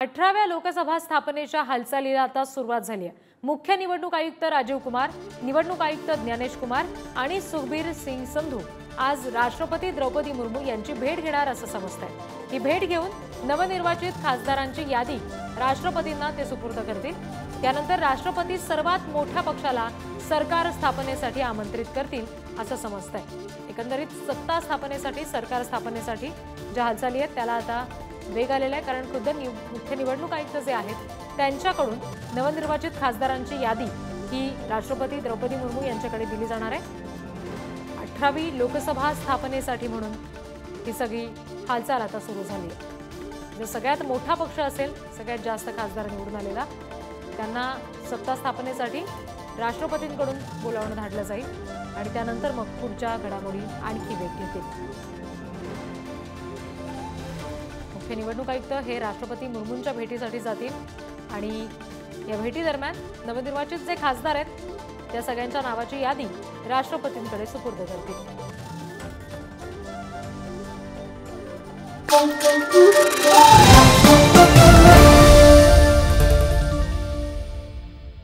18व्या लोकसभा स्थापनेच्या हालचालीला आता सुरुवात झाली आहे। मुख्य निवडणूक आयुक्त राजीव कुमार, निवडणूक आयुक्त ज्ञानेश कुमार आणि सुखबीर सिंग संधू आज राष्ट्रपती द्रौपदी मुर्मू यांची भेट घेणार असं समजतंय। ही भेट घेऊन नवनिर्वाचित खासदारांची यादी राष्ट्रपतींना ते सुपूर्द करतील। त्यानंतर राष्ट्रपती सर्वात मोठ्या पक्षाला सरकार स्थापनेसाठी आमंत्रित करतील असं समजतंय। एकंदरीत सत्ता स्थापनेसाठी, सरकार स्थापनेसाठी ज्या हालचाली आहेत त्याला आता वेग आलेला आहे, कारण खुद्द मुख्य निवडणूक आयुक्त जे आहेत त्यांच्याकडून नवनिर्वाचित खासदारांची यादी ही राष्ट्रपती द्रौपदी मुर्मू यांच्याकडे दिली जाणार आहे। 18वी लोकसभा स्थापनेसाठी म्हणून ही सगळी हालचाल आता सुरू झाली आहे। जो सगळ्यात मोठा पक्ष असेल, सगळ्यात जास्त खासदार निवडून आलेला, त्यांना सत्ता स्थापनेसाठी राष्ट्रपतींकडून बोलावणं धाडलं जाईल आणि त्यानंतर मग पुढच्या घडामोडी आणखी वेग घेतील। मुख्य निवडणूक आयुक्त हे राष्ट्रपती मुर्मूंच्या भेटीसाठी जातील आणि या भेटी दरम्यान नवनिर्वाचित जे खासदार आहेत त्या सगळ्यांच्या नावाची यादी राष्ट्रपतींकडे सुपूर्द करतील।